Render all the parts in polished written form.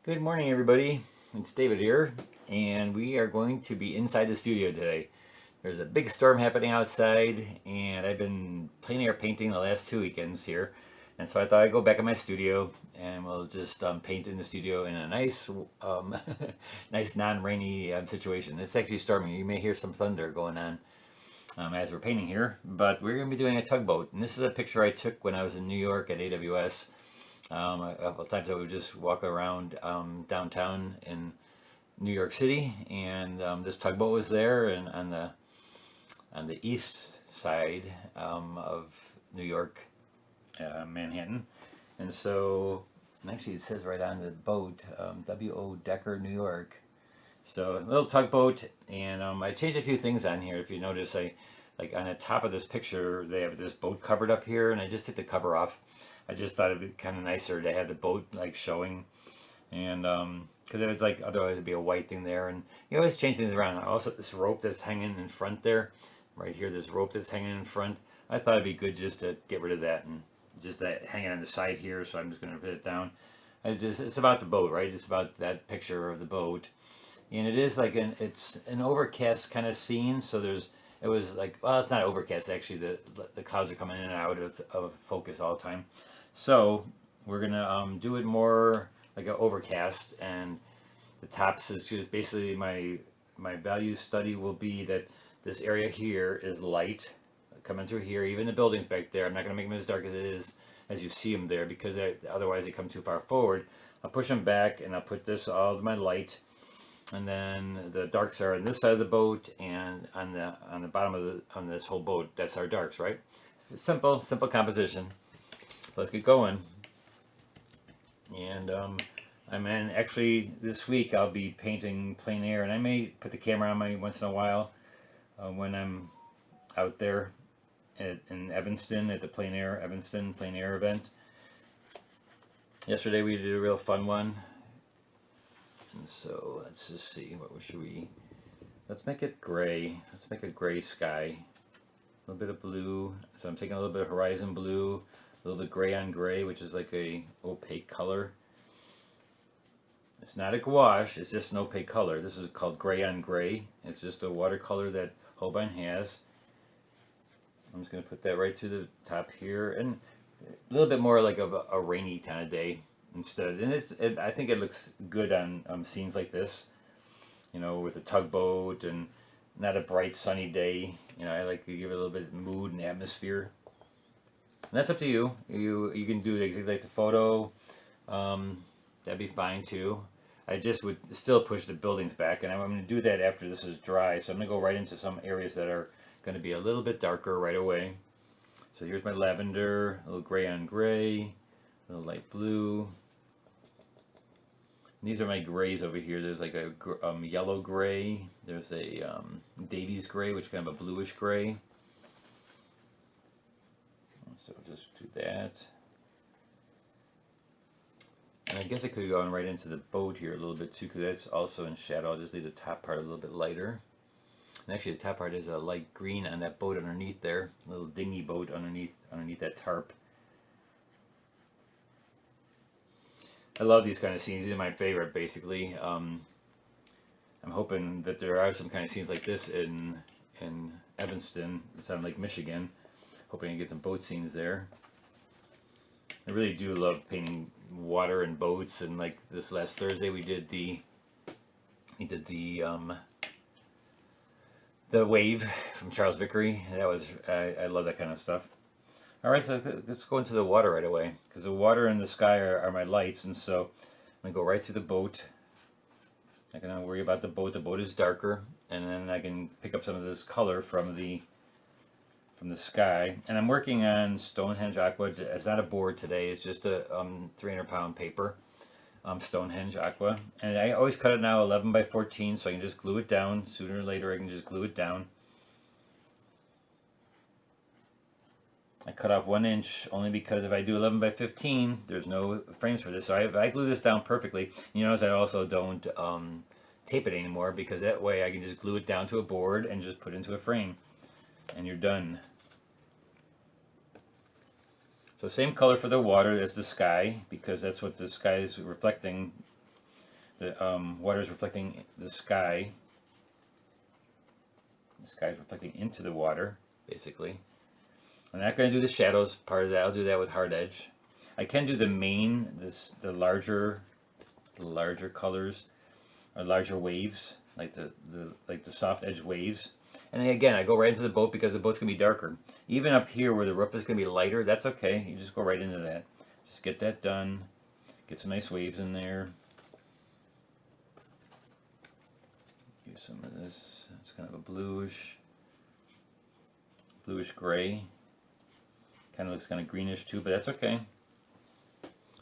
Good morning, everybody. It's David here, and we are going to be inside the studio today. There's a big storm happening outside, and I've been plein air painting the last 2 weekends here, and so I thought I'd go back in my studio and we'll just paint in the studio in a nice, nice non-rainy situation. It's actually storming. You may hear some thunder going on as we're painting here, but we're going to be doing a tugboat, and this is a picture I took when I was in New York at AWS. A couple of times I would just walk around downtown in New York City, and this tugboat was there, and on the east side of New York, Manhattan, and so actually it says right on the boat, W.O. Decker, New York. So a little tugboat, and I changed a few things on here. If you notice, I like on the top of this picture they have this boat covered up here, and I just took the cover off. I just thought it'd be kind of nicer to have the boat like showing, and because it was like otherwise it'd be a white thing there, and you always change things around. Also, this rope that's hanging in front there, right here, this rope that's hanging in front. I thought it'd be good just to get rid of that and just that hanging on the side here. So I'm just going to put it down. It's about the boat, right? It's about that picture of the boat, and it is like it's an overcast kind of scene. So it was like, well, it's not overcast actually. The clouds are coming in and out of focus all the time. So we're gonna do it more like an overcast, and the top is just basically my value study will be that this area here is light coming through here. Even the buildings back there, I'm not gonna make them as dark as it is as you see them there, because otherwise they come too far forward. I'll push them back, and I'll put this all of my light, and then the darks are on this side of the boat, and on the bottom of on this whole boat, that's our darks, right? Simple composition. Let's get going. And I'm in, actually this week I'll be painting plein air, and I may put the camera on me once in a while when I'm out there in Evanston at the Evanston Plein-air event. Yesterday we did a real fun one, and so let's just see, let's make it gray. Let's make a gray sky, a little bit of blue. So I'm taking a little bit of horizon blue, a little bit gray on gray, which is like a opaque color. It's not a gouache, it's just an opaque color. This is called gray on gray. It's just a watercolor that Holbein has. I'm just going to put that right through the top here, and a little bit more like a rainy kind of day instead. And I think it looks good on scenes like this, you know, with a tugboat and not a bright sunny day. You know, I like to give it a little bit of mood and atmosphere. And that's up to you. You can do exactly like the photo. That'd be fine too. I just would still push the buildings back, and I'm going to do that after this is dry. So I'm going to go right into some areas that are going to be a little bit darker right away. So here's my lavender, a little gray on gray, a little light blue. And these are my grays over here. There's like a yellow gray. There's a Davies gray, which is kind of a bluish gray. So just do that. And I guess I could go on right into the boat here a little bit too, because that's also in shadow. I'll just leave the top part a little bit lighter. And actually the top part is a light green on that boat underneath there. A little dinghy boat underneath that tarp. I love these kind of scenes. These are my favorite, basically. I'm hoping that there are some kind of scenes like this in Evanston. It's on Lake Michigan. Hoping to get some boat scenes there. I really do love painting water and boats, and like this last Thursday we did the wave from Charles Vickery. That was I love that kind of stuff. All right, so let's go into the water right away, because the water and the sky are my lights, and so I'm gonna go right through the boat. I'm not gonna worry about the boat. The boat is darker, and then I can pick up some of this color from the sky. And I'm working on Stonehenge Aqua. It's not a board today. It's just a 300-pound paper, Stonehenge Aqua. And I always cut it now 11 by 14, so I can just glue it down. Sooner or later I can just glue it down. I cut off 1 inch only because if I do 11 by 15, there's no frames for this. So I glue this down perfectly. You notice I also don't tape it anymore, because that way I can just glue it down to a board and just put it into a frame, and you're done. So same color for the water as the sky, because that's what the sky is reflecting the water is reflecting the sky. The sky is reflecting into the water, basically. I'm not going to do the shadows part of that. I'll do that with hard edge. I can do the main, the larger colors, or larger waves, like the soft edge waves. And then again, I go right into the boat because the boat's gonna be darker. Even up here where the roof is gonna be lighter, that's okay. You just go right into that. Just get that done. Get some nice waves in there. Use some of this. It's kind of a bluish gray. Kind of looks kind of greenish too, but that's okay.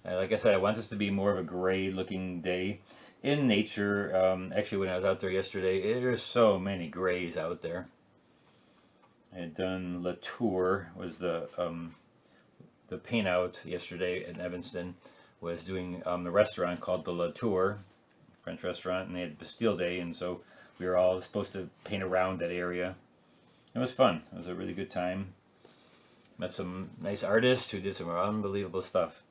Like I said, I want this to be more of a gray looking day. In nature, actually when I was out there yesterday, there's so many grays out there. I had done Latour, was the paint out yesterday in Evanston, was doing the restaurant called the Latour, French restaurant, and they had Bastille Day, and so we were all supposed to paint around that area. It was fun. It was a really good time. Met some nice artists who did some unbelievable stuff.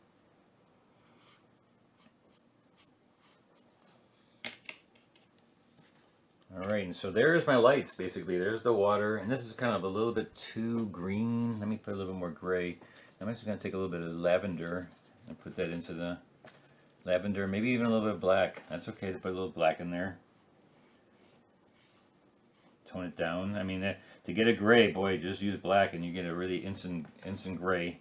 Alright, and so there's my lights, basically. There's the water, and this is kind of a little bit too green. Let me put a little bit more gray. I'm actually going to take a little bit of lavender and put that into the lavender, maybe even a little bit of black. That's okay to put a little black in there. Tone it down. I mean, to get a gray, boy, just use black and you get a really instant gray.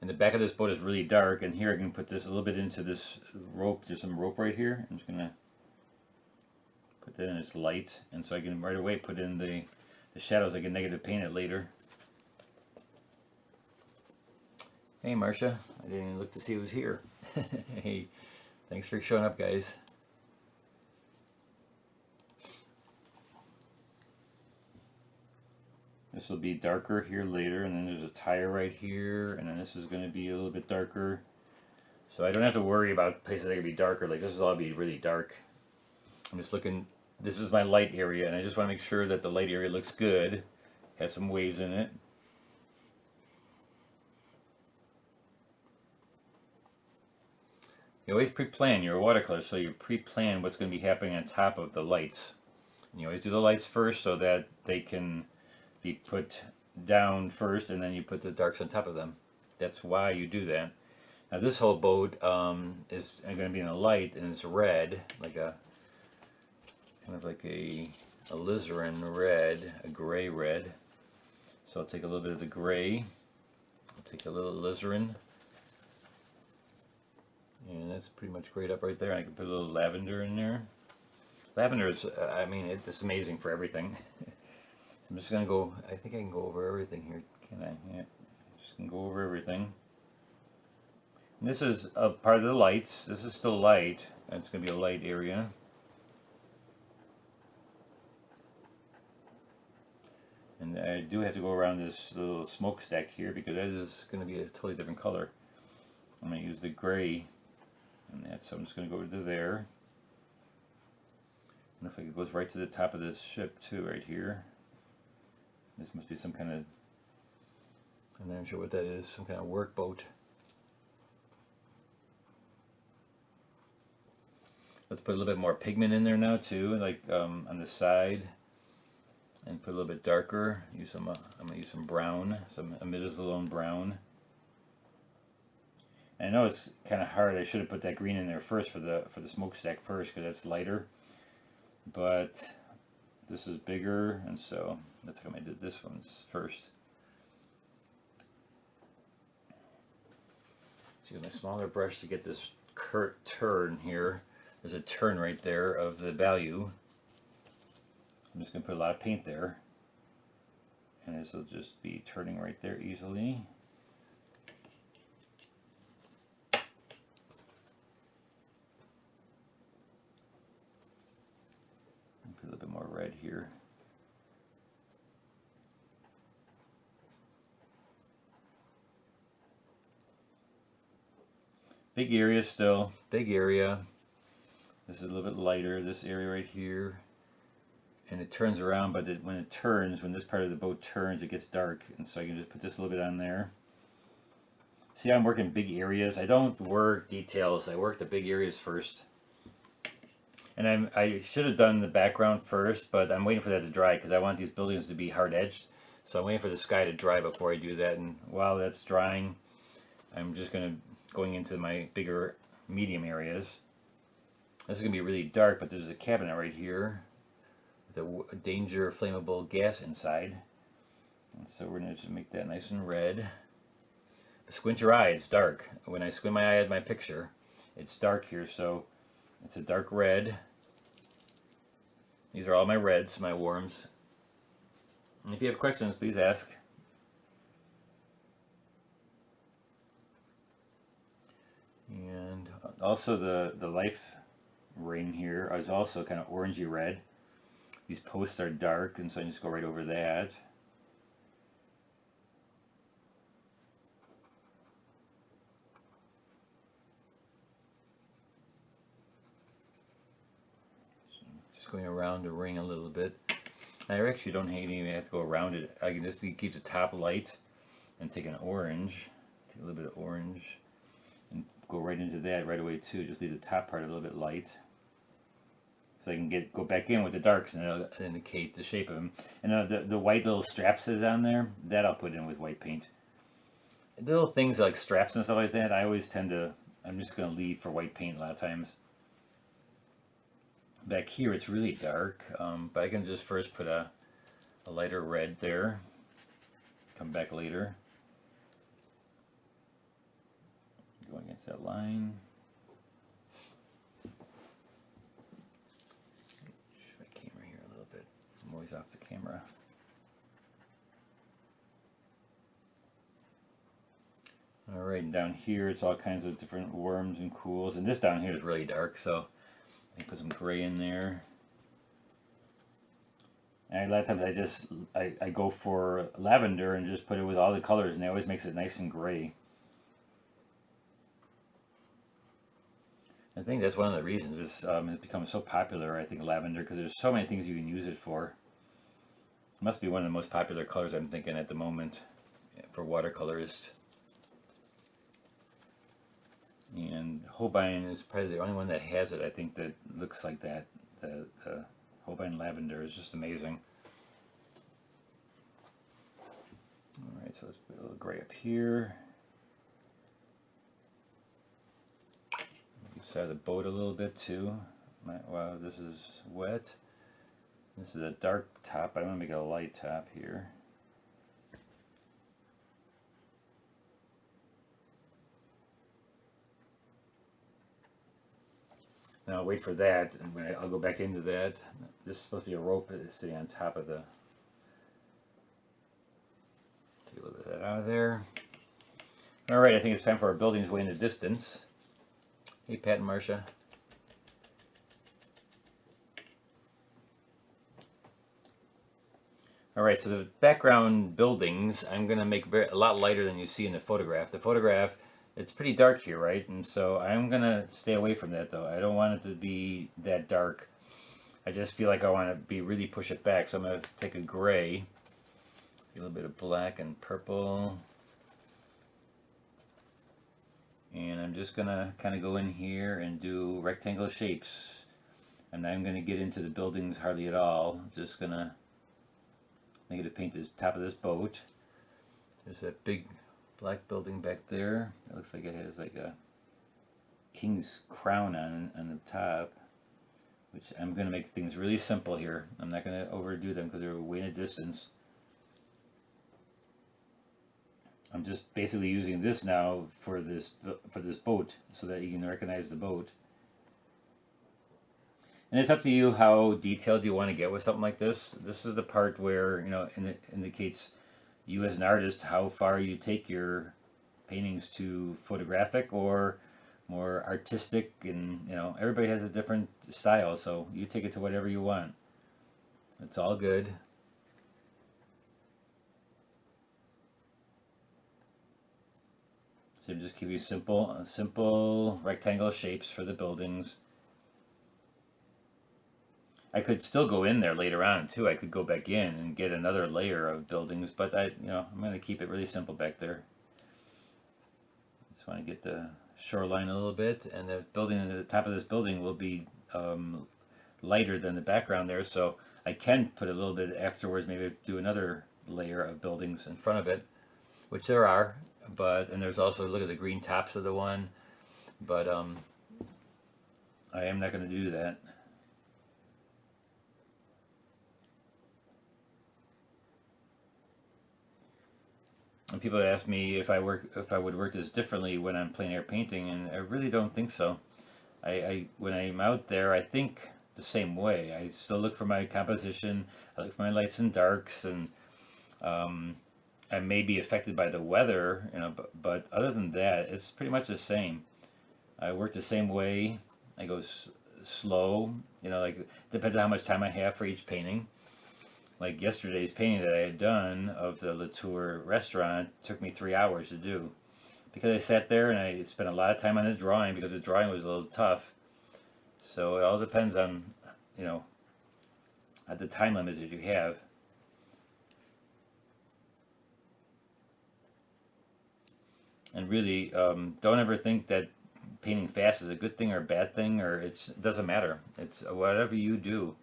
And the back of this boat is really dark, and here I can put this a little bit into this rope. There's some rope right here. I'm just going to put that in its light, and so I can right away put in the shadows. I can negative paint it later. Hey Marcia, I didn't even look to see who's here. Hey, thanks for showing up, guys. This will be darker here later, and then there's a tire right here, and then this is going to be a little bit darker. So I don't have to worry about places that are going to be darker. Like this will all be really dark. I'm just looking, this is my light area, and I just want to make sure that the light area looks good. Has some waves in it. You always pre-plan your watercolors, so you pre-plan what's going to be happening on top of the lights. And you always do the lights first so that they can be put down first, and then you put the darks on top of them. That's why you do that. Now this whole boat is going to be in a light, and it's red, like a kind of like a alizarin red, a gray red. So I'll take a little bit of the gray. I'll take a little alizarin, and that's pretty much grayed up right there. I can put a little lavender in there. Lavender is, I mean, it's amazing for everything. So I'm just going to go, I think I can go over everything here, can I? Yeah, just going to go over everything. And this is a part of the lights. This is still light. It's going to be a light area. And I do have to go around this little smokestack here because that is going to be a totally different color. I'm going to use the gray and that, so I'm just going to go to there. And looks like it goes right to the top of this ship too, right here. This must be some kind of, I'm not sure what that is, some kind of workboat. Let's put a little bit more pigment in there now too, like on the side, and put a little bit darker. Use some, I'm gonna use some brown, some imidazolone brown. And I know it's kind of hard. I should have put that green in there first for the smokestack first because that's lighter. But this is bigger, and so that's how I did this one's first. So use my smaller brush to get this turn here. There's a turn right there of the value. I'm just going to put a lot of paint there, and this will just be turning right there easily. Put a little bit more red here. Big area still, big area. This is a little bit lighter, this area right here. And it turns around, but when it turns, when this part of the boat turns, it gets dark. And so I can just put this a little bit on there. See, I'm working big areas. I don't work details. I work the big areas first. And I should have done the background first, but I'm waiting for that to dry because I want these buildings to be hard edged. So I'm waiting for the sky to dry before I do that. And while that's drying, I'm just going into my bigger medium areas. This is gonna be really dark, but there's a cabinet right here with a danger flammable gas inside. And so we're gonna just make that nice and red. But squint your eye, it's dark. When I squint my eye at my picture, it's dark here, so it's a dark red. These are all my reds, my warms. And if you have questions, please ask. And also the life ring here is also kind of orangey red. These posts are dark, and so I just go right over that. So just going around the ring a little bit. I actually don't even have to go around it. I can just keep the top light and take an orange, take a little bit of orange, and go right into that right away too. Just leave the top part a little bit light, so I can go back in with the darks, and it'll indicate the shape of them. And the white little straps is on there, that I'll put in with white paint. Little things like straps and stuff like that, I always I'm just going to leave for white paint a lot of times. Back here it's really dark, but I can just first put a lighter red there, come back later. Going against that line. Shift my camera here a little bit. I'm always off the camera. Alright, and down here it's all kinds of different worms and cools, and this down here is really dark, so I can put some gray in there. And a lot of times I go for lavender and just put it with all the colors, and it always makes it nice and gray. I think that's one of the reasons it's become so popular, I think, lavender, because there's so many things you can use it for. It must be one of the most popular colors, I'm thinking, at the moment for watercolorists. And Holbein is probably the only one that has it, I think, that looks like that. The Holbein lavender is just amazing. Alright, so let's put a little gray up here. Side of the boat a little bit too. Wow, this is wet. This is a dark top. I'm going to make it a light top here. Now I'll wait for that, and when I'll go back into that. This is supposed to be a rope sitting on top of the. Take a little bit of that out of there. Alright, I think it's time for our buildings way in the distance. Hey, Pat and Marcia. Alright, so the background buildings I'm going to make a lot lighter than you see in the photograph. The photograph, it's pretty dark here, right? And so I'm going to stay away from that, though. I don't want it to be that dark. I just feel like I want to really push it back. So I'm going to take a gray, a little bit of black and purple. And I'm just going to kind of go in here and do rectangle shapes. And I'm going to get into the buildings hardly at all. Just going to paint the top of this boat. There's that big black building back there. It looks like it has like a king's crown on the top. Which I'm going to make things really simple here. I'm not going to overdo them because they're way in a distance. I'm just basically using this now for this boat so that you can recognize the boat. And it's up to you how detailed you want to get with something like this. This is the part where, you know, indicates you as an artist how far you take your paintings to photographic or more artistic, and you know, everybody has a different style, so you take it to whatever you want. It's all good. So just give you simple rectangle shapes for the buildings. I could still go in there later on too. I could go back in and get another layer of buildings, but I'm going to keep it really simple back there. Just want to get the shoreline a little bit, and the building at the top of this building will be lighter than the background there, so I can put a little bit afterwards, maybe do another layer of buildings in front of it, which there are, and there's also, look at the green tops of the one, but I am not going to do that. And people ask me if I would work this differently when I'm plein air painting, and I really don't think so. When I'm out there, I think the same way. I still look for my composition. I look for my lights and darks, and I may be affected by the weather, but other than that, it's pretty much the same. I work the same way. I go slow. Like, depends on how much time I have for each painting. Like yesterday's painting that I had done of the Latour restaurant took me 3 hours to do, because I sat there and I spent a lot of time on the drawing, because the drawing was a little tough. So it all depends on, at the time limit that you have. And really, don't ever think that painting fast is a good thing or a bad thing, or it doesn't matter. It's whatever you do.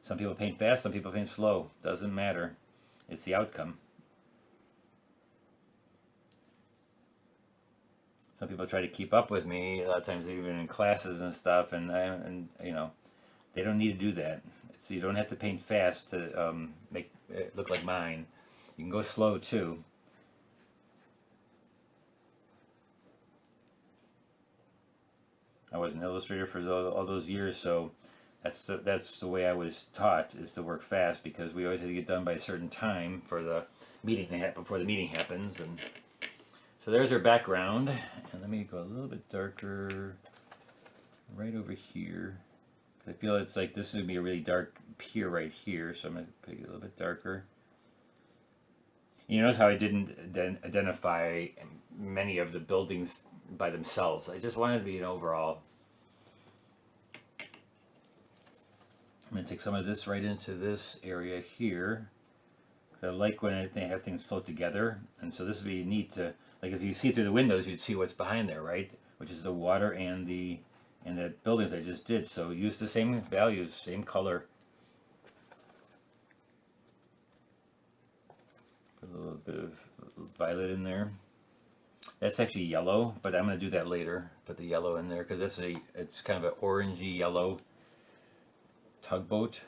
Some people paint fast, some people paint slow. Doesn't matter. It's the outcome. Some people try to keep up with me, a lot of times even in classes and stuff, and they don't need to do that. You don't have to paint fast to make it look like mine. You can go slow too. I was an illustrator for all those years, so that's the way I was taught, is to work fast, because we always had to get done by a certain time for the meeting before the meeting happens. And so there's our background, and let me go a little bit darker right over here. I feel it's like this is gonna be a really dark pier right here, so I'm gonna pick it a little bit darker. You notice how I didn't identify many of the buildings by themselves. I just wanted to be an overall. I'm going to take some of this right into this area here. I like when I have things float together, and so this would be neat to, like, if you see through the windows, you'd see what's behind there, right? Which is the water and the buildings I just did. So use the same values, same color. Put a little bit of violet in there. That's actually yellow, but I'm going to do that later. Put the yellow in there, because it's kind of an orangey yellow tugboat.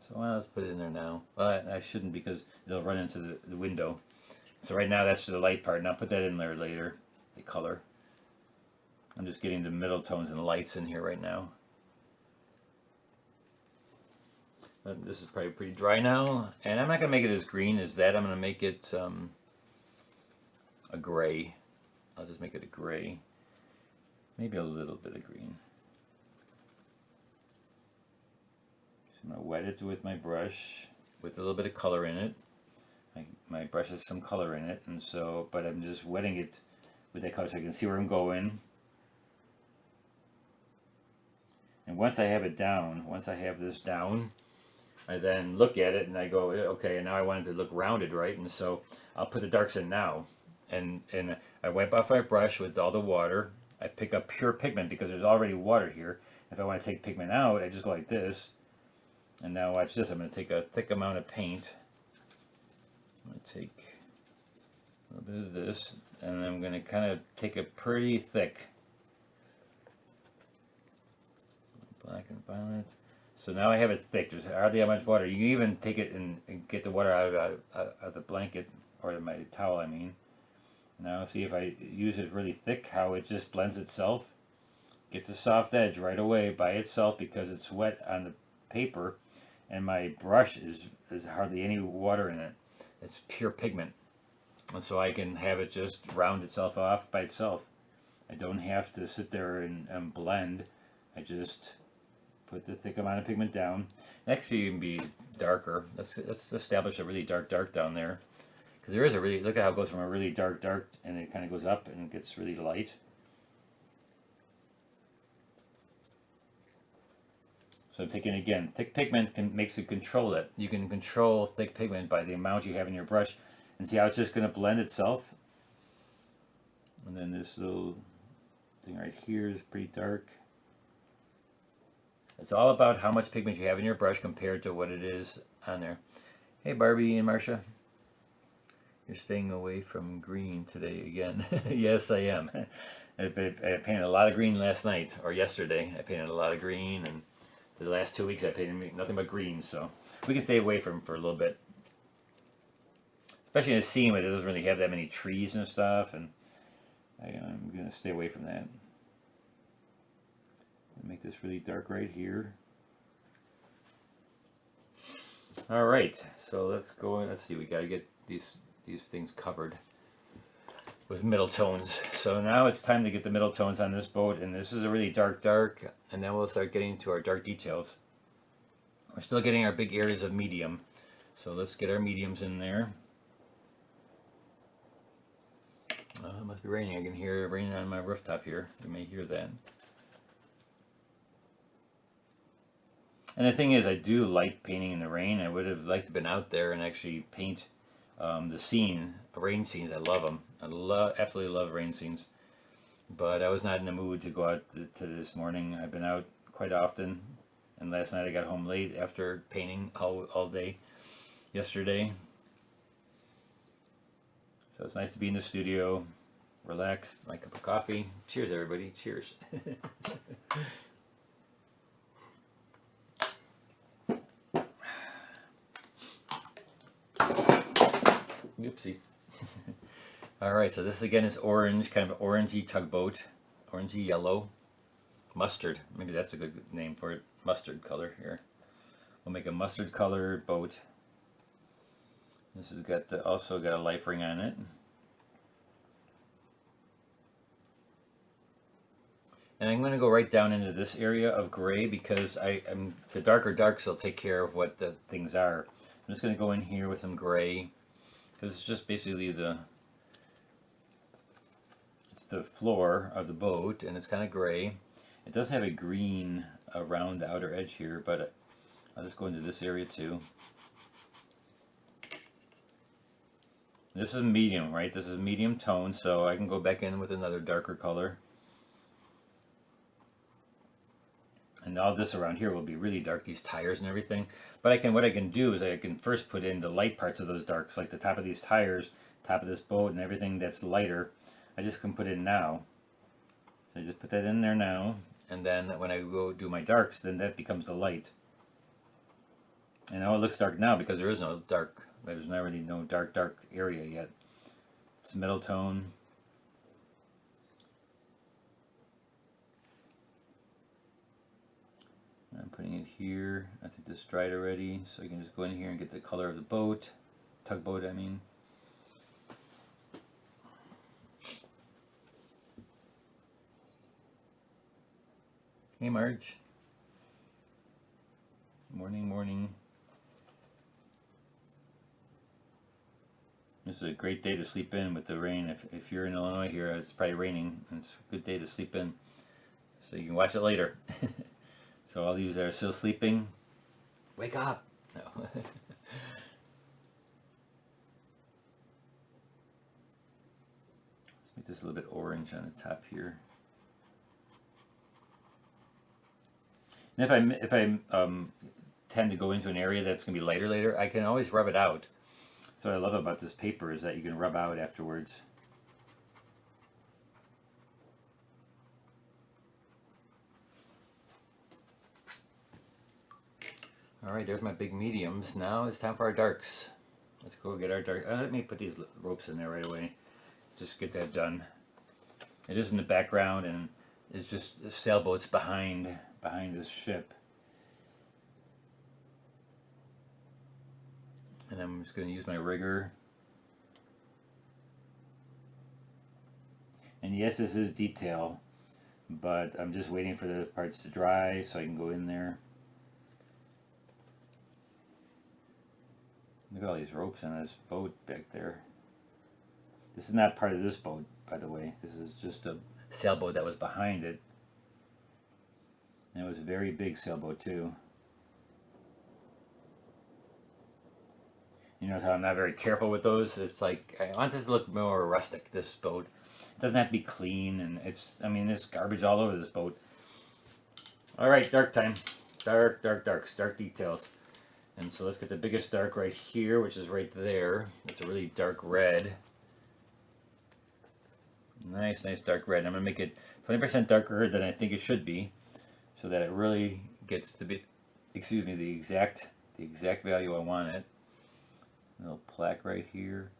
So let's put it in there now. Well, I shouldn't, because it'll run into the window. So right now that's the light part, and I'll put that in there later, the color. I'm just getting the middle tones and the lights in here right now. This is probably pretty dry now, and I'm not going to make it as green as that. I'm going to make it a gray. I'll just make it a gray. Maybe a little bit of green. I'm going to wet it with my brush with a little bit of color in it. My brush has some color in it, and so, but I'm just wetting it with that color so I can see where I'm going. And once I have it down, once I have this down, I then look at it and I go, okay, and now I want it to look rounded, right? And so I'll put the darks in now. And I wipe off my brush with all the water. I pick up pure pigment, because there's already water here. If I want to take pigment out, I just go like this. And now watch this. I'm going to take a thick amount of paint. I'm going to take a little bit of this, and I'm going to kind of take it pretty thick. Black and violet. So now I have it thick. There's hardly that much water. You can even take it and get the water out of the blanket, or my towel, I mean. Now see, if I use it really thick, how it just blends itself. Gets a soft edge right away by itself, because it's wet on the paper, and my brush is hardly any water in it. It's pure pigment, and so I can have it just round itself off by itself. I don't have to sit there and blend. I just put the thick amount of pigment down. Actually, you can be darker. Let's establish a really dark down there, because there is a really, look at how it goes from a really dark, and it kind of goes up and gets really light. So I'm taking, again, thick pigment makes it control it. You can control thick pigment by the amount you have in your brush, and see how it's just going to blend itself. And then this little thing right here is pretty dark. It's all about how much pigment you have in your brush compared to what it is on there. Hey Barbie and Marcia. You're staying away from green today again. Yes, I am. I painted a lot of green last night, or yesterday. I painted a lot of green, and the last 2 weeks I painted nothing but green, so we can stay away from it for a little bit. Especially in a scene where it doesn't really have that many trees and stuff, and I'm going to stay away from that. Make this really dark right here. All right, so let's go and let's see. We got to get these things covered with middle tones. So now it's time to get the middle tones on this boat, and this is a really dark, and then we'll start getting to our dark details. We're still getting our big areas of medium, so let's get our mediums in there. It must be raining. I can hear it raining on my rooftop here. You may hear that. And the thing is, I do like painting in the rain. I would have liked to have been out there and actually paint the scene, rain scenes. I love them. I absolutely love rain scenes. But I was not in the mood to go out to this morning. I've been out quite often. And last night I got home late after painting all day yesterday. So it's nice to be in the studio, relaxed, my cup of coffee. Cheers, everybody. Cheers. Oopsie. Alright, so this again is orange, kind of orangey tugboat, orangey yellow, mustard. Maybe that's a good name for it. Mustard color here. We'll make a mustard color boat. This has got also got a life ring on it. And I'm going to go right down into this area of gray because the darker darks will take care of what the things are. I'm just going to go in here with some gray because it's just basically the floor of the boat, and it's kind of gray. It does have a green around the outer edge here, but I'll just go into this area too. This is medium, right? This is medium tone, so I can go back in with another darker color. And all this around here will be really dark, these tires and everything. But what I can do is I can first put in the light parts of those darks, like the top of these tires, top of this boat, and everything that's lighter. I just can put in now. So I just put that in there now, and then when I go do my darks, then that becomes the light. And now it looks dark now because there is no dark. There's not really no dark area yet. It's middle tone. I'm putting it here. I think this dried already, so I can just go in here and get the color of the boat. Tugboat, I mean. Hey Marge. Morning, morning. This is a great day to sleep in with the rain. If you're in Illinois here, it's probably raining, and it's a good day to sleep in. So you can watch it later. So all these that are still sleeping, wake up! No. Let's make this a little bit orange on the top here. And if I tend to go into an area that's going to be lighter later, I can always rub it out. So what I love about this paper is that you can rub out afterwards. Alright, there's my big mediums. Now it's time for our darks. Let's go get our dark. Let me put these ropes in there right away. Just get that done. It is in the background, and it's just the sailboats behind this ship. And I'm just going to use my rigger. And yes, this is detail, but I'm just waiting for the parts to dry so I can go in there. Look at all these ropes on this boat back there. This is not part of this boat, by the way. This is just a sailboat that was behind it. And it was a very big sailboat too. You notice how I'm not very careful with those? It's like, I want this to look more rustic, this boat. It doesn't have to be clean, and I mean, there's garbage all over this boat. All right, dark time. Dark, dark, darks, dark details. And so let's get the biggest dark right here, which is right there. It's a really dark red. Nice, nice dark red. I'm gonna make it 20% darker than I think it should be, so that it really gets to be, excuse me, the exact value I want it. A little plaque right here.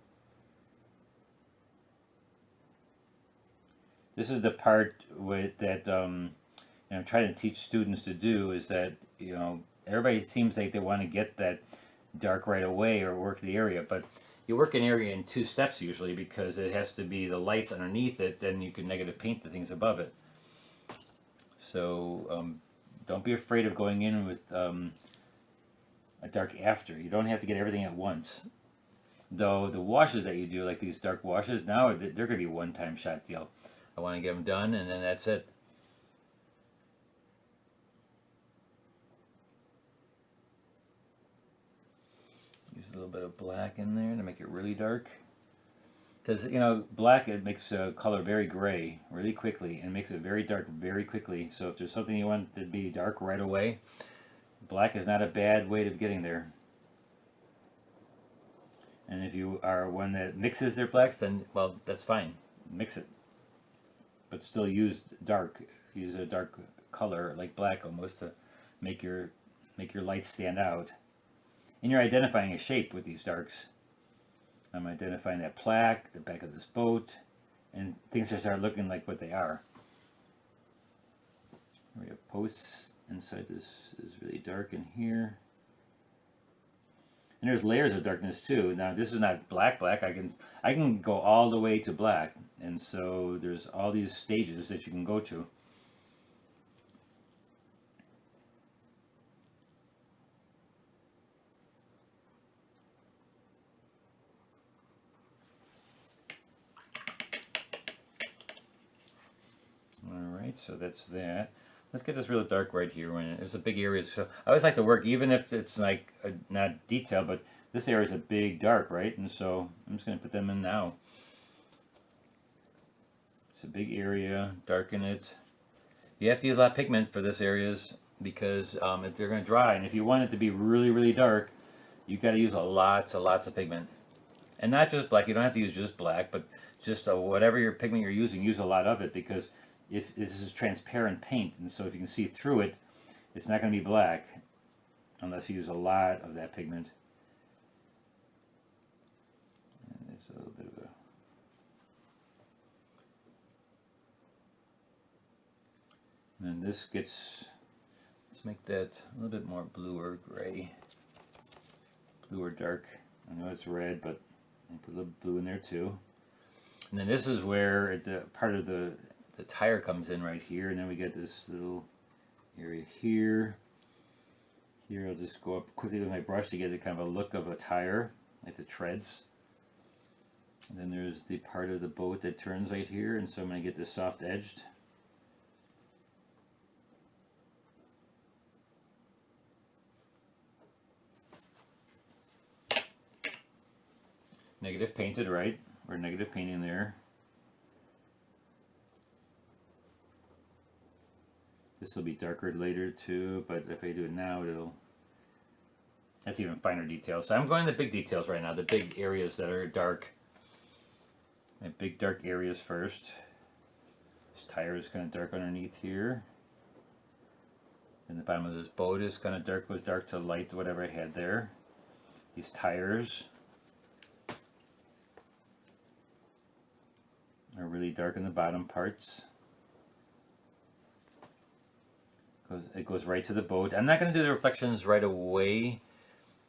This is the part with that I'm trying to teach students to do, is that, you know, everybody seems like they want to get that dark right away or work the area, but you work an area in 2 steps usually, because it has to be the lights underneath it, then you can negative paint the things above it. So don't be afraid of going in with a dark after. You don't have to get everything at once. Though the washes that you do, like these dark washes, now they're going to be one-time shot deal. I want to get them done, and then that's it. Use a little bit of black in there to make it really dark. Because, you know, black, it makes a color very gray really quickly, and makes it very dark very quickly. So if there's something you want to be dark right away, black is not a bad way of getting there. And if you are one that mixes their blacks, then, well, that's fine. Mix it. But still use dark. Use a dark color, like black almost, to make your lights stand out. And you're identifying a shape with these darks. I'm identifying that plaque, the back of this boat, and things that start looking like what they are. We have posts inside. This is really dark in here. And there's layers of darkness too. Now this is not black. I can go all the way to black, and so there's all these stages that you can go to. All right, so that's that. Let's get this real dark right here. When it's a big area, so I always like to work, even if it's like not detailed, but this area is a big dark, right? And so I'm just going to put them in now. It's a big area, darken it. You have to use a lot of pigment for this areas, because if they're going to dry, and if you want it to be really, really dark, you got to use lots of pigment, and not just black. You don't have to use just black, but just whatever your pigment you're using, use a lot of it, because if this is transparent paint, and so if you can see through it, it's not going to be black unless you use a lot of that pigment. And there's a little bit of a, and then this gets, let's make that a little bit more blue or gray, blue or dark. I know it's red, but I put a little blue in there too. And then this is where the part of the tire comes in right here, and then we get this little area here. Here I'll just go up quickly with my brush to get a kind of a look of a tire, like the treads. And then there's the part of the boat that turns right here, and so I'm going to get this soft edged. Negative painted, right? Or negative painting there. This will be darker later too, but if I do it now, that's even finer details. So I'm going to the big details right now, the big areas that are dark. My big dark areas first. This tire is kind of dark underneath here. And the bottom of this boat is kind of dark, was dark to light, whatever I had there. These tires are really dark in the bottom parts. It goes right to the boat. I'm not going to do the reflections right away.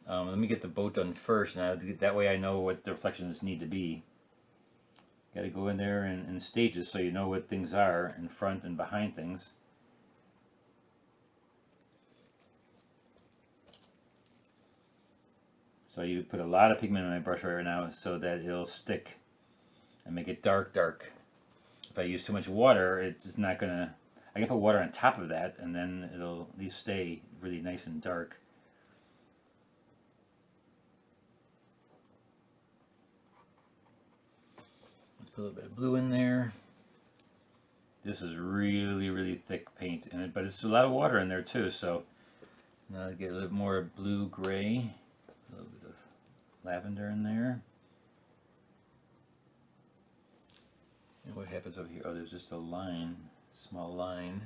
Let me get the boat done first, and that way I know what the reflections need to be. Got to go in there in stages so you know what things are in front and behind things. So you put a lot of pigment on my brush right now so that it'll stick and make it dark, dark. If I use too much water, it's not going to... I can put water on top of that, and then it'll at least stay really nice and dark. Put a little bit of blue in there. This is really, really thick paint, but it's a lot of water in there too, so now I get a little more blue-gray, a little bit of lavender in there. And what happens over here? Oh, there's just a line, small line.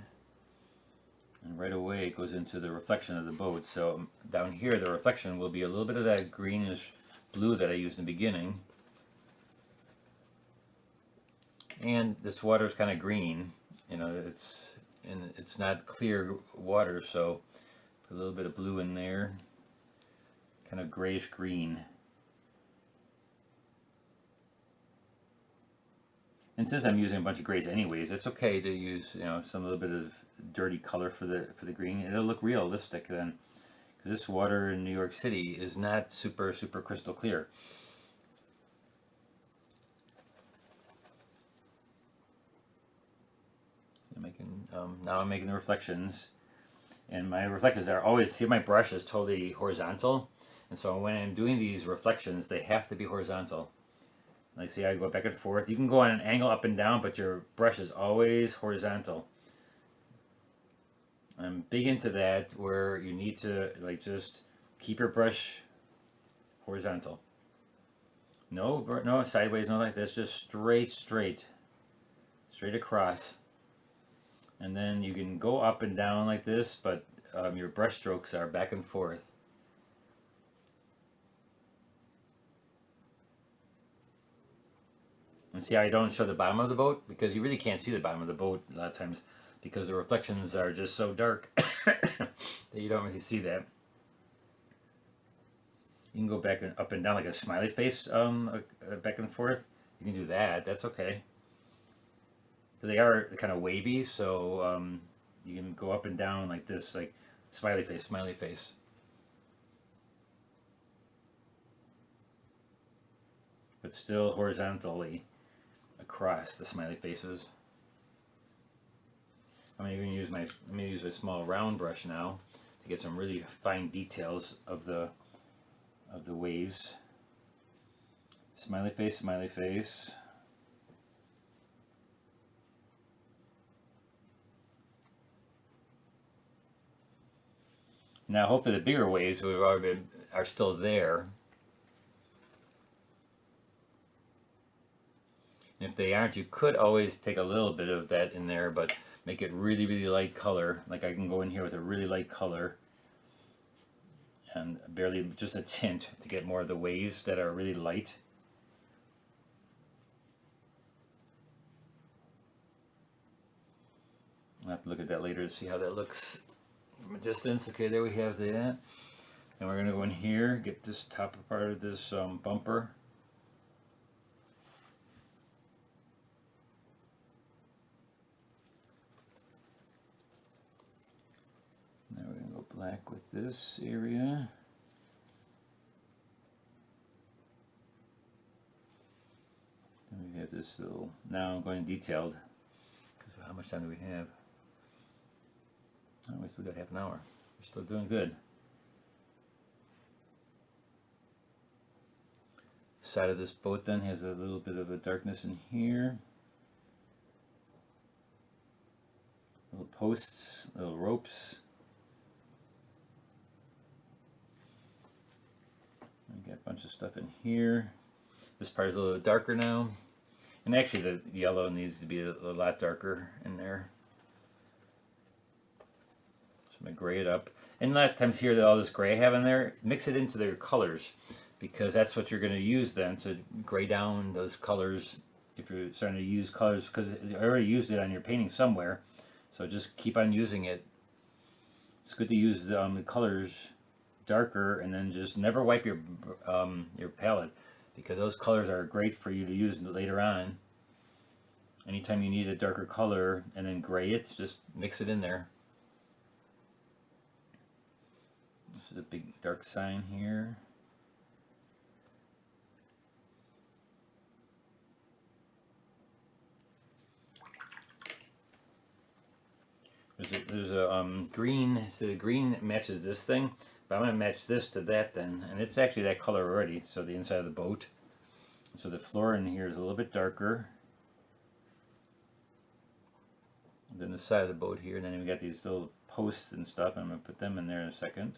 And right away it goes into the reflection of the boat. So down here the reflection will be a little bit of that greenish blue that I used in the beginning. And this water is kind of green, you know, it's not clear water, so put a little bit of blue in there, kind of grayish green. And since I'm using a bunch of grays anyways, it's okay to use, you know, some little bit of dirty color for the green. It'll look realistic then. This water in New York City is not super crystal clear. Now I'm making the reflections, and my reflections are always, see, my brush is totally horizontal, and so when I'm doing these reflections they have to be horizontal. Like, see, I go back and forth. You can go on an angle up and down, but your brush is always horizontal. I'm big into that, where you need to like just keep your brush horizontal. No sideways, no like this, just straight across. And then you can go up and down like this, but your brush strokes are back and forth. And see how I don't show the bottom of the boat? Because you really can't see the bottom of the boat a lot of times, because the reflections are just so dark that you don't really see that. You can go back and up and down like a smiley face, back and forth. You can do that, that's okay. They are kind of wavy, so you can go up and down like this, like smiley face. But still horizontally across the smiley faces. I'm going to use my small round brush now to get some really fine details of the waves. Smiley face. Now hopefully the bigger waves are still there. And if they aren't, you could always take a little bit of that in there, but make it really light color. Like I can go in here with a really light color and barely just a tint to get more of the waves that are really light. I'll have to look at that later to see how that looks from a distance. Okay, there we have that. And we're going to go in here, get this top part of this bumper. Now we're going to go black with this area. Then we have this little, now I'm going detailed, because how much time do we have? Oh, we still got half an hour. We're still doing good. Side of this boat then has a little bit of a darkness in here. Little posts, little ropes. I got a bunch of stuff in here. This part is a little darker now. And actually the yellow needs to be a lot darker in there. I'm going to gray it up. And a lot of times here, all this gray I have in there, mix it into their colors, because that's what you're going to use then to gray down those colors if you're starting to use colors, because you already used it on your painting somewhere, so just keep on using it. It's good to use the colors darker, and then just never wipe your palette, because those colors are great for you to use later on. Anytime you need a darker color and then gray it, just mix it in there. This is a big dark sign here. There's a green, so the green matches this thing, but I'm going to match this to that then, and it's actually that color already, so the inside of the boat. So the floor in here is a little bit darker, then the side of the boat here, and then we got these little posts and stuff. I'm going to put them in there in a second.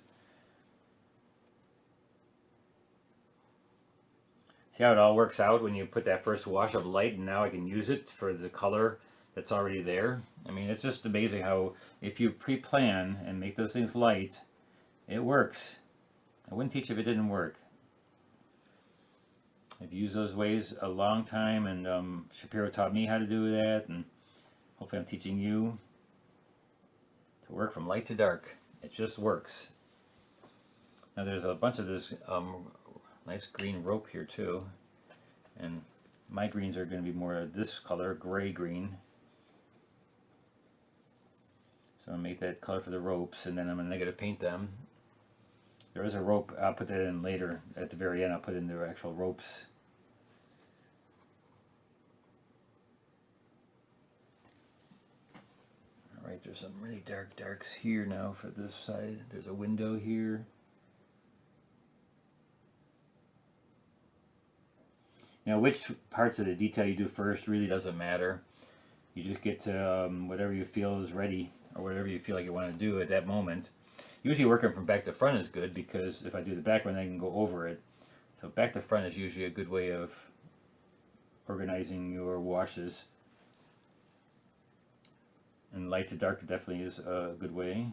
See how it all works out when you put that first wash of light, and now I can use it for the color that's already there. I mean, it's just amazing how if you pre-plan and make those things light, it works. I wouldn't teach if it didn't work. I've used those ways a long time, and Shapiro taught me how to do that, and hopefully I'm teaching you to work from light to dark. It just works. Now there's a bunch of this nice green rope here too, and my greens are going to be more of this color, gray green. So I'm going to make that color for the ropes, and then I'm going to negative paint them. There is a rope, I'll put that in later. At the very end I'll put in the actual ropes. Alright, there's some really dark darks here now for this side. There's a window here. Now, which parts of the detail you do first really doesn't matter. You just get to whatever you feel is ready, or whatever you feel like you want to do at that moment. Usually working from back to front is good, because if I do the back one, I can go over it. So back to front is usually a good way of organizing your washes. And light to dark definitely is a good way.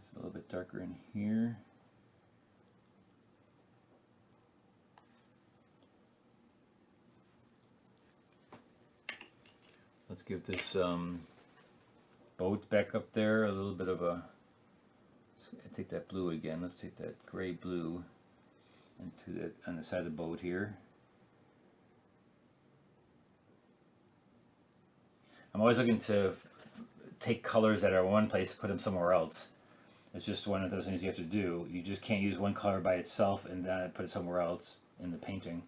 It's a little bit darker in here. Let's give this boat back up there a little bit of a, let's take that blue again, let's take that gray blue into that on the side of the boat here. I'm always looking to take colors that are one place, put them somewhere else. It's just one of those things you have to do. You just can't use one color by itself and then put it somewhere else in the painting.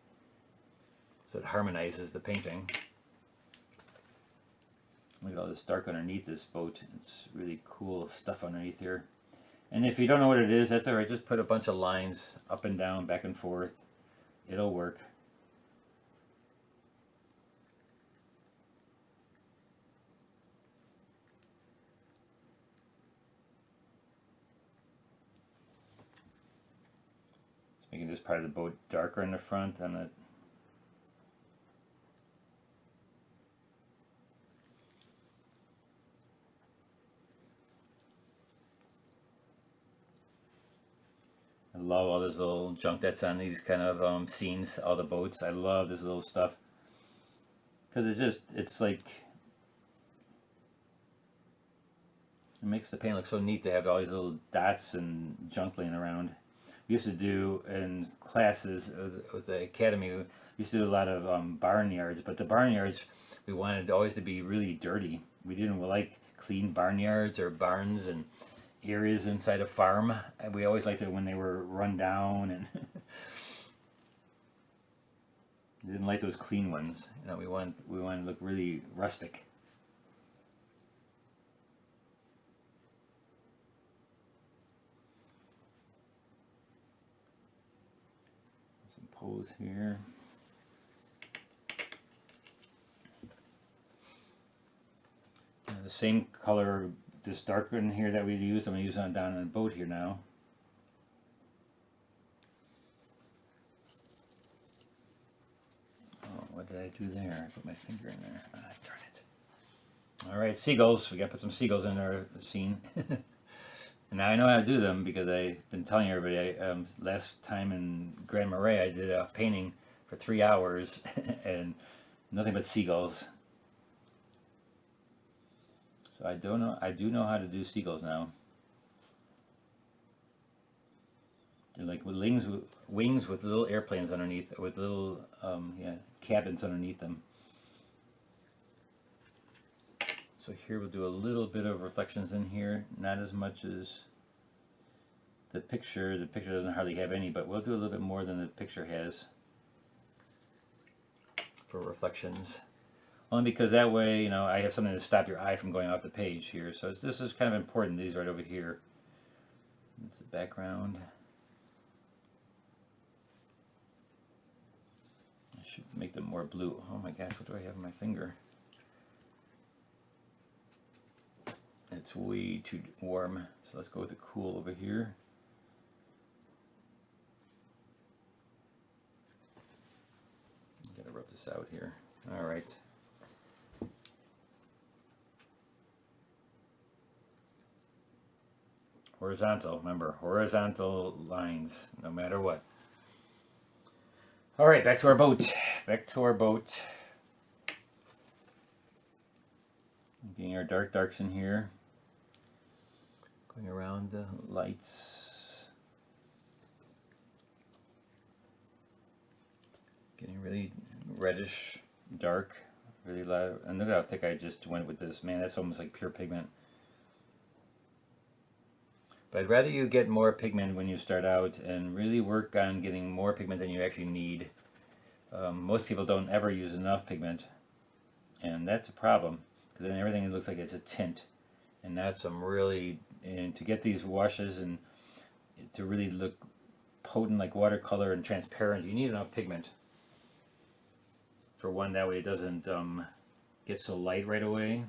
So it harmonizes the painting. Look at all this dark underneath this boat. It's really cool stuff underneath here. And if you don't know what it is, that's alright. Just put a bunch of lines up and down, back and forth. It'll work. Just making this part of the boat darker in the front. I'm not. I love all this little junk that's on these kind of scenes, all the boats. I love this little stuff. Because it's like, it makes the paint look so neat to have all these little dots and junk laying around. We used to do in classes with the academy, we used to do a lot of barnyards, but the barnyards, we wanted always to be really dirty. We didn't like clean barnyards or barns and areas inside a farm. We always liked it when they were run down, and we didn't like those clean ones. You know, we wanted to look really rustic. Some poles here. The same color, this darker in here that we used, I'm going to use on down on the boat here now. Oh, what did I do there? I put my finger in there. Ah, darn it. Alright, seagulls. We got to put some seagulls in our scene. And now I know how to do them because I've been telling everybody. Last time in Grand Marais, I did a painting for 3 hours and nothing but seagulls. So I do know how to do seagulls now. They're like wings with little airplanes underneath, with little cabins underneath them. So here we'll do a little bit of reflections in here, not as much as the picture. The picture doesn't hardly have any, but we'll do a little bit more than the picture has for reflections. Only because that way, you know, I have something to stop your eye from going off the page here. So this is kind of important, these right over here. That's the background. I should make them more blue. Oh my gosh, what do I have on my finger? It's way too warm. So let's go with the cool over here. I'm gonna rub this out here. All right. Horizontal, remember, horizontal lines, no matter what. All right, back to our boat. Back to our boat. Getting our darks in here. Going around the lights. Getting really reddish, dark, really loud. And look how thick I just went with this. Man, that's almost like pure pigment. But I'd rather you get more pigment when you start out and really work on getting more pigment than you actually need. Most people don't ever use enough pigment, and that's a problem because then everything looks like it's a tint. And that's some really, and to get these washes and to really look potent like watercolor and transparent, you need enough pigment. For one, that way it doesn't get so light right away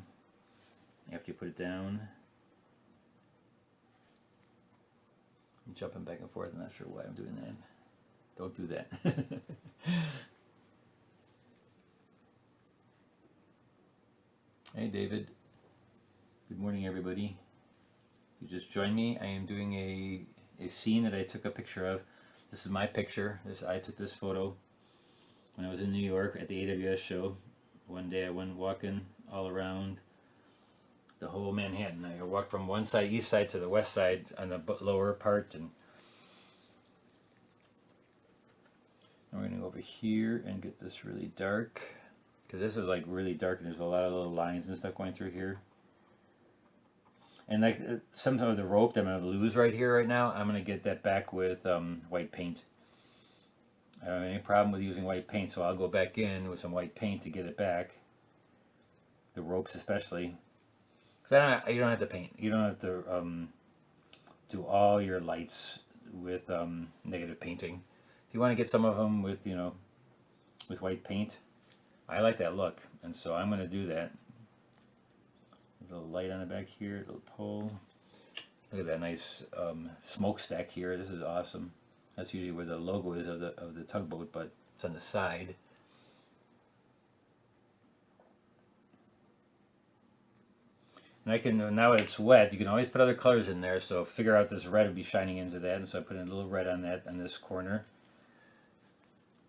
after you put it down. I'm jumping back and forth. I'm not sure why I'm doing that. Don't do that. Hey David. Good morning everybody. You just joined me. I am doing a scene that I took a picture of. This is my picture. I took this photo when I was in New York at the AWS show. One day I went walking all around the whole Manhattan. I walked from one side, east side, to the west side on the lower part, and we're going to go over here and get this really dark, because this is like really dark and there's a lot of little lines and stuff going through here. And like some of the rope that I'm going to lose right here right now, I'm going to get that back with white paint. I don't have any problem with using white paint, so I'll go back in with some white paint to get it back. The ropes especially. Because you don't have to paint. You don't have to do all your lights with negative painting. If you want to get some of them with, you know, with white paint, I like that look, and so I'm going to do that. A little light on the back here, a little pole. Look at that nice smokestack here. This is awesome. That's usually where the logo is of the tugboat, but it's on the side. And I can, now it's wet, you can always put other colors in there, so figure out this red would be shining into that, and so I put in a little red on that, on this corner.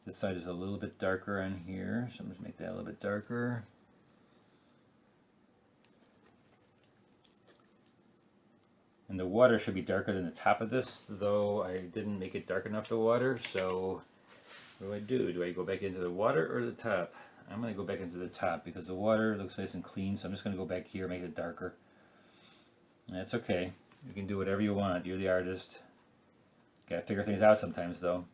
This side is a little bit darker on here, so I'm just make that a little bit darker. And the water should be darker than the top of this, though I didn't make it dark enough, the water, so what do I do? Do I go back into the water or the top? I'm going to go back into the top because the water looks nice and clean, so I'm just going to go back here and make it darker. And that's okay. You can do whatever you want. You're the artist. Got to figure things out sometimes, though.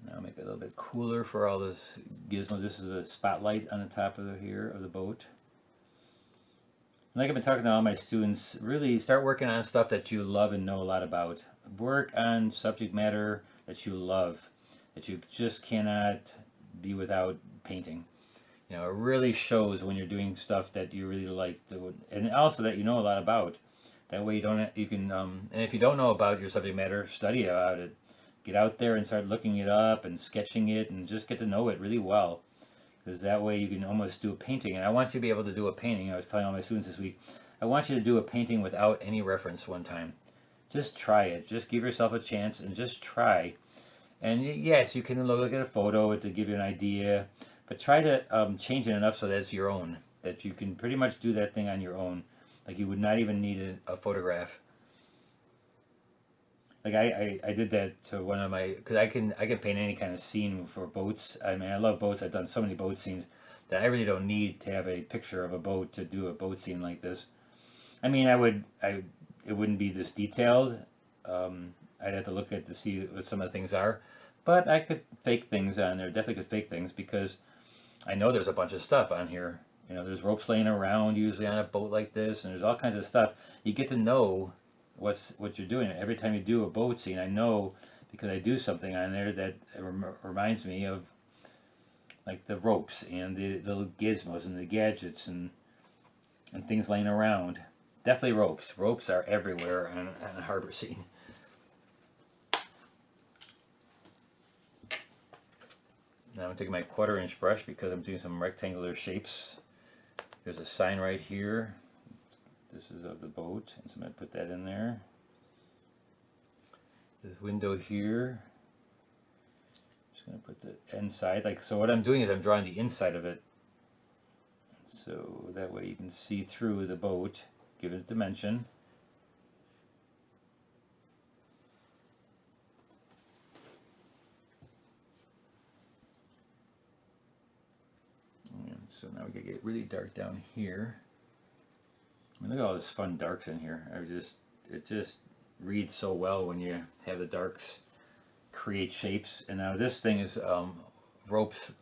Now make it a little bit cooler for all this gizmo. This is a spotlight on the top of the boat. Like I've been talking to all my students, really start working on stuff that you love and know a lot about. Work on subject matter that you love, that you just cannot be without painting. You know, it really shows when you're doing stuff that you really like to, and also that you know a lot about. That way you can, and if you don't know about your subject matter, study about it. Get out there and start looking it up and sketching it and just get to know it really well. Because that way you can almost do a painting. And I want you to be able to do a painting. I was telling all my students this week, I want you to do a painting without any reference one time. Just try it. Just give yourself a chance and just try. And yes, you can look at a photo to give you an idea, but try to change it enough so that it's your own. That you can pretty much do that thing on your own. Like you would not even need a photograph. Like I did that to one of my, because I can paint any kind of scene for boats. I mean, I love boats. I've done so many boat scenes that I really don't need to have a picture of a boat to do a boat scene like this. I mean, it wouldn't be this detailed. I'd have to look at to see what some of the things are, But I could fake things on there, definitely could fake things, because I know there's a bunch of stuff on here. You know, there's ropes laying around usually on a boat like this, and there's all kinds of stuff. You get to know what you're doing. Every time you do a boat scene, I know because I do something on there that reminds me of like the ropes and the little gizmos and the gadgets and things laying around. Definitely ropes. Ropes are everywhere on a harbor scene. Now I'm taking my 1/4 inch brush because I'm doing some rectangular shapes. There's a sign right here. This is of the boat, and so I'm going to put that in there. This window here. Just going to put the inside. Like, so what I'm doing is I'm drawing the inside of it. So that way you can see through the boat, give it dimension. And so now we can get really dark down here. I mean, look at all this fun darks in here. It just reads so well when you have the darks create shapes. And now this thing is ropes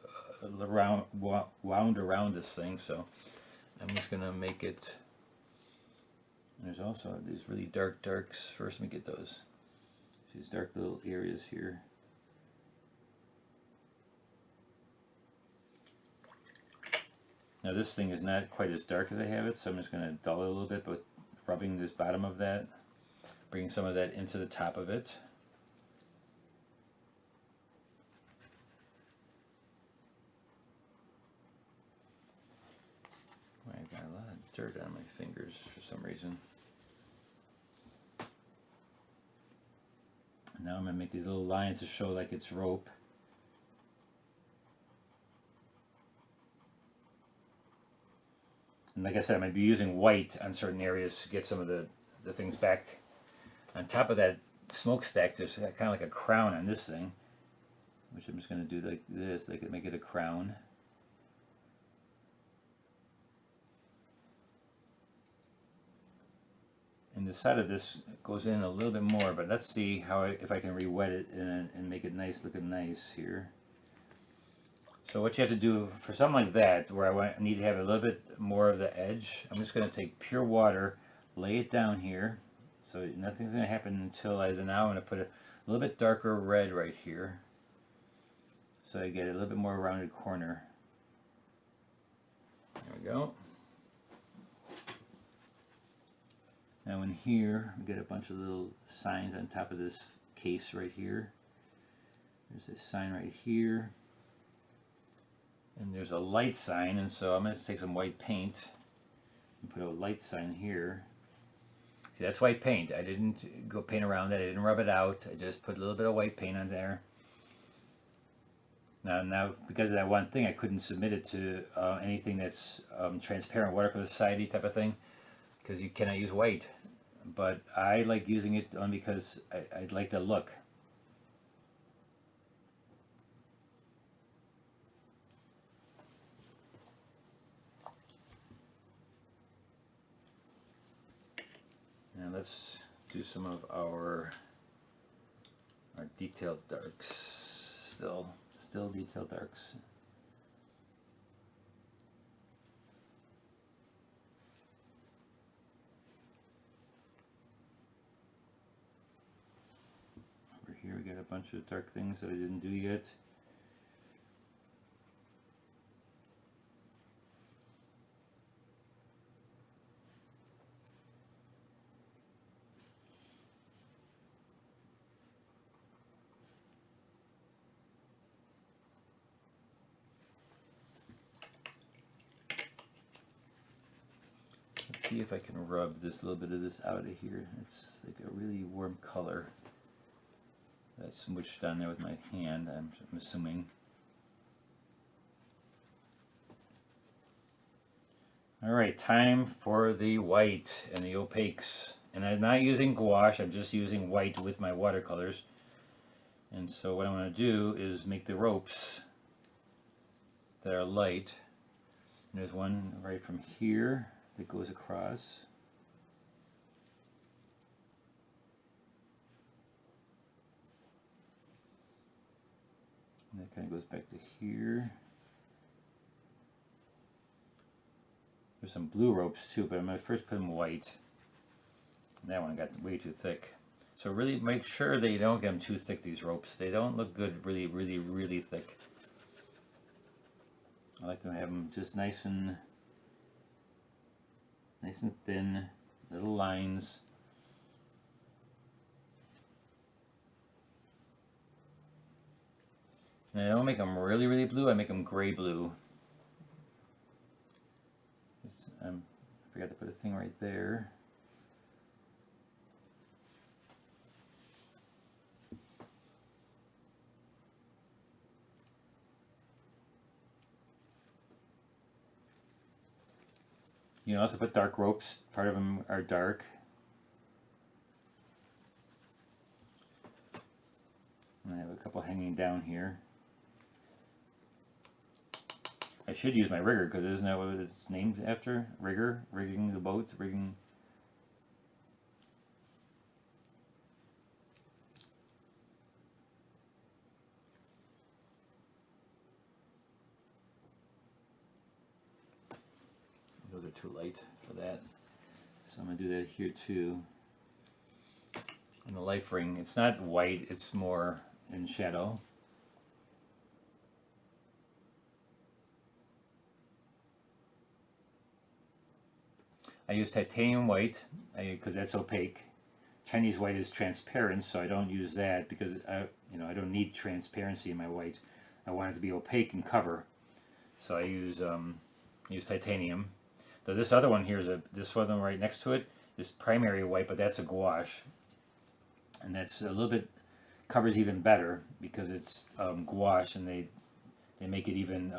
wound around this thing, so I'm just gonna make it. There's also these really dark darks. First, let me get these dark little areas here. Now this thing is not quite as dark as I have it, so I'm just going to dull it a little bit, but rubbing this bottom of that, bringing some of that into the top of it. I've got a lot of dirt on my fingers for some reason. Now I'm going to make these little lines to show like it's rope. And like I said, I'm going to be using white on certain areas to get some of the things back. On top of that smokestack, there's kind of like a crown on this thing, which I'm just going to do like this. I could make it a crown. And the side of this goes in a little bit more, but let's see how if I can re-wet it and make it nice, looking nice here. So what you have to do for something like that, where I need to have a little bit more of the edge, I'm just going to take pure water, lay it down here. So nothing's going to happen until now I'm going to put a little bit darker red right here. So I get a little bit more rounded corner. There we go. Now in here, we get a bunch of little signs on top of this case right here. There's a sign right here. And there's a light sign, and so I'm going to take some white paint and put a light sign here. See, that's white paint. I didn't go paint around it. I didn't rub it out. I just put a little bit of white paint on there. Now because of that one thing, I couldn't submit it to anything that's transparent watercolor society type of thing, because you cannot use white. But I like using it because I like the look. Now let's do some of our detailed darks. Still detailed darks. Over here we got a bunch of dark things that I didn't do yet. See if I can rub this little bit of this out of here. It's like a really warm color that's smooshed on there with my hand, I'm assuming. Alright, time for the white and the opaques. And I'm not using gouache, I'm just using white with my watercolors. And so what I want to do is make the ropes that are light. And there's one right from here that goes across. And that kind of goes back to here. There's some blue ropes too, but I'm going to first put them white. That one got way too thick. So really make sure that you don't get them too thick, these ropes. They don't look good really, really, really thick. I like to have them just nice and thin, little lines. And I don't make them really, really blue, I make them gray blue. I forgot to put a thing right there. You can also put dark ropes. Part of them are dark. And I have a couple hanging down here. I should use my rigger, because isn't that what it's named after? Rigger? Rigging the boat? Rigging... Those are too light for that. So I'm going to do that here too. And the life ring, it's not white, it's more in shadow. I use titanium white because that's opaque. Chinese white is transparent, so I don't use that because I don't need transparency in my white. I want it to be opaque and cover, so I use titanium. So this other one here is this one right next to it is primary white, but that's a gouache, and that's a little bit covers even better because it's gouache, and they make it even.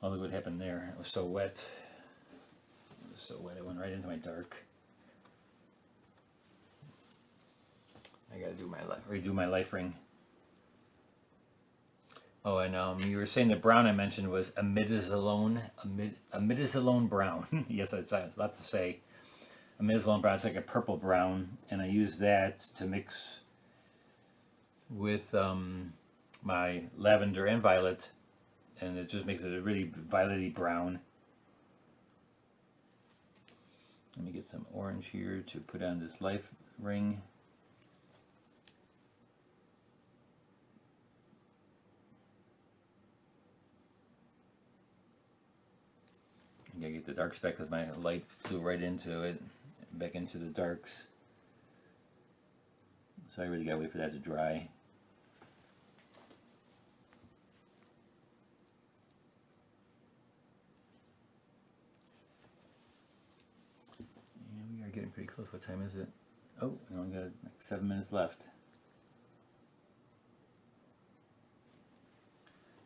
Oh, look what happened there! It was so wet. It was so wet. It went right into my dark. I gotta do redo my life ring. Oh, and you were saying the brown I mentioned was imidazolone brown. Yes, that's a lot to say. Imidazolone brown, it's like a purple brown, and I use that to mix with my lavender and violet, and it just makes it a really violety brown. Let me get some orange here to put on this life ring. I get the dark speck because my light flew right into it, back into the darks. So I really gotta wait for that to dry. And we are getting pretty close. What time is it? Oh, we only got like 7 minutes left.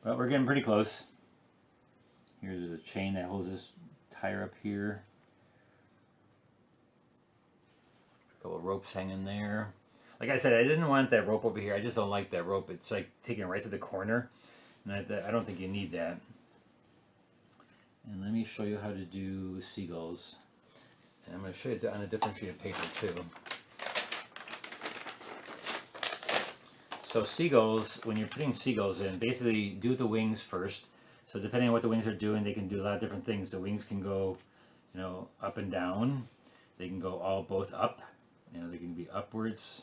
But we're getting pretty close. Here's a chain that holds this tire up here. A couple of ropes hanging there. Like I said, I didn't want that rope over here. I just don't like that rope. It's like taking it right to the corner, and I don't think you need that. And let me show you how to do seagulls. And I'm going to show you on a different sheet of paper too. So seagulls, when you're putting seagulls in, basically do the wings first. So depending on what the wings are doing, they can do a lot of different things. The wings can go, up and down. They can go both up. They can be upwards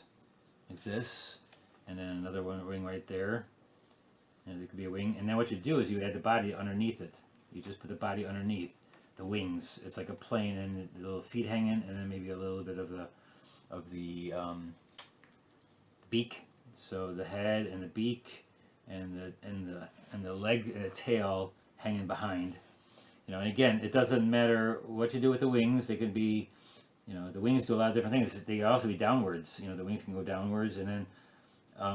like this, and then another wing right there. And it could be a wing. And then what you do is you add the body underneath it. You just put the body underneath the wings. It's like a plane, and the little feet hanging, and then maybe a little bit of the beak. So the head and the beak, and the leg and the tail hanging behind. And again, it doesn't matter what you do with the wings. They can be, the wings do a lot of different things. They can also be downwards. The wings can go downwards, and then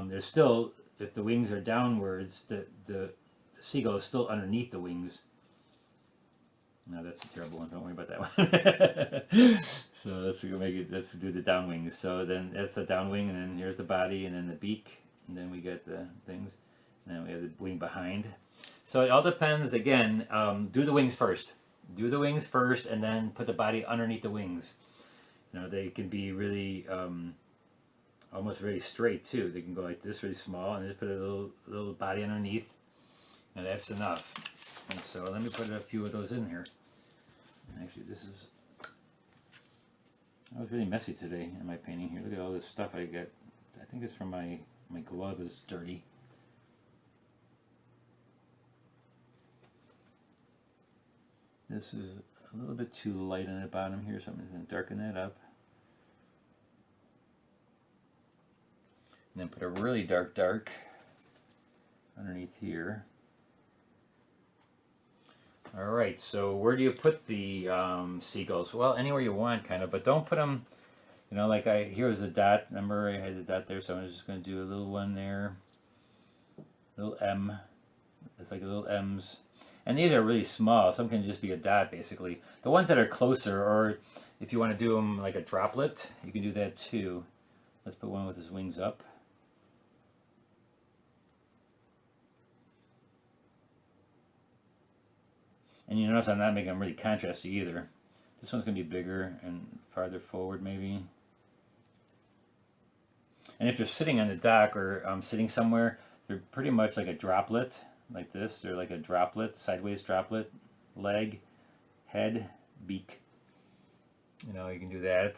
there's still, if the wings are downwards, the seagull is still underneath the wings. No, that's a terrible one. Don't worry about that one. So let's do the down wings. So then that's the down wing, and then here's the body, and then the beak, and then we get the things, and then we have the wing behind. So it all depends. Again, do the wings first. Do the wings first, and then put the body underneath the wings. They can be really almost very straight too. They can go like this, really small, and just put a little body underneath, and that's enough. And so let me put a few of those in here. Actually, this is, I was really messy today in my painting here. Look at all this stuff I got. I think it's from my glove is dirty. This is a little bit too light on the bottom here, so I'm just going to darken that up. And then put a really dark underneath here. Alright, so where do you put the seagulls? Well, anywhere you want, kind of, but don't put them, you know, like here was a dot. Remember I had a dot there, so I'm just going to do a little one there. Little M. It's like little M's. And these are really small. Some can just be a dot, basically. The ones that are closer, or if you want to do them like a droplet, you can do that too. Let's put one with his wings up. And you notice I'm not making them really contrasty either. This one's going to be bigger and farther forward maybe. And if you're sitting on the dock or sitting somewhere, they're pretty much like a droplet, like this. They're like a droplet, sideways droplet, leg, head, beak. You know, you can do that.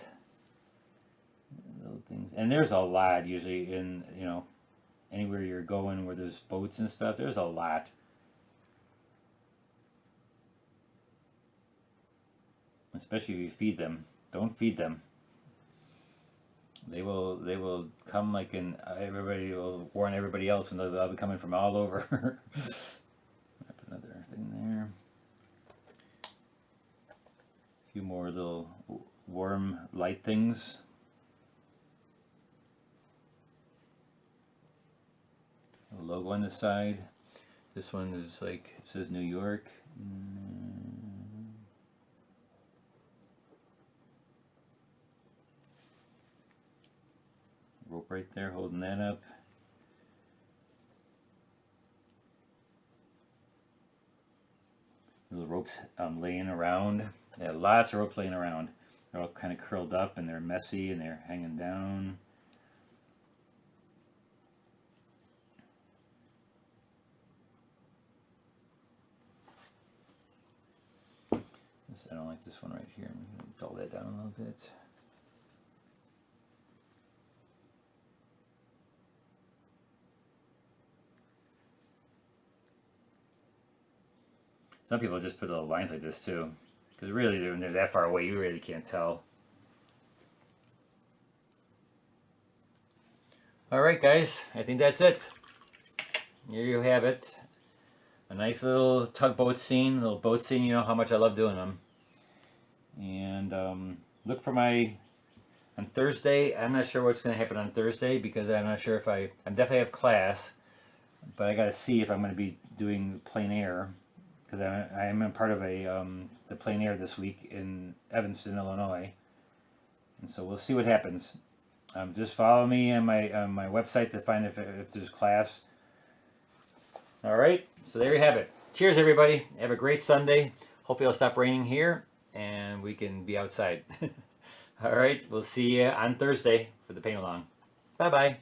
Little things. And there's a lot usually in, you know, anywhere you're going where there's boats and stuff, there's a lot. Especially if you feed them. Don't feed them. They will come like in, everybody will warn everybody else, and they'll be coming from all over. Put another thing there. A few more little warm light things. A logo on the side. This one is like, it says New York. Rope right there holding that up. Little ropes laying around. Yeah, lots of rope laying around. They're all kind of curled up and they're messy and they're hanging down. I don't like this one right here. I'm going to dull that down a little bit. Some people just put little lines like this too, because really when they're that far away, you really can't tell. Alright guys, I think that's it. Here you have it. A nice little tugboat scene, little boat scene. You know how much I love doing them. And look for my, on Thursday, I'm not sure what's going to happen on Thursday, because I'm not sure if I definitely have class, but I got to see if I'm going to be doing plein air, because I am a part of the plein air this week in Evanston, Illinois, and so we'll see what happens. Just follow me on my website to find if there's class. All right, so there you have it. Cheers, everybody. Have a great Sunday. Hopefully it'll stop raining here and we can be outside. All right, we'll see you on Thursday for the paint along. Bye-bye.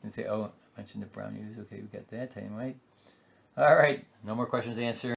And say, oh, I mentioned the brown news. Okay, we got that time, right? All right, no more questions answered.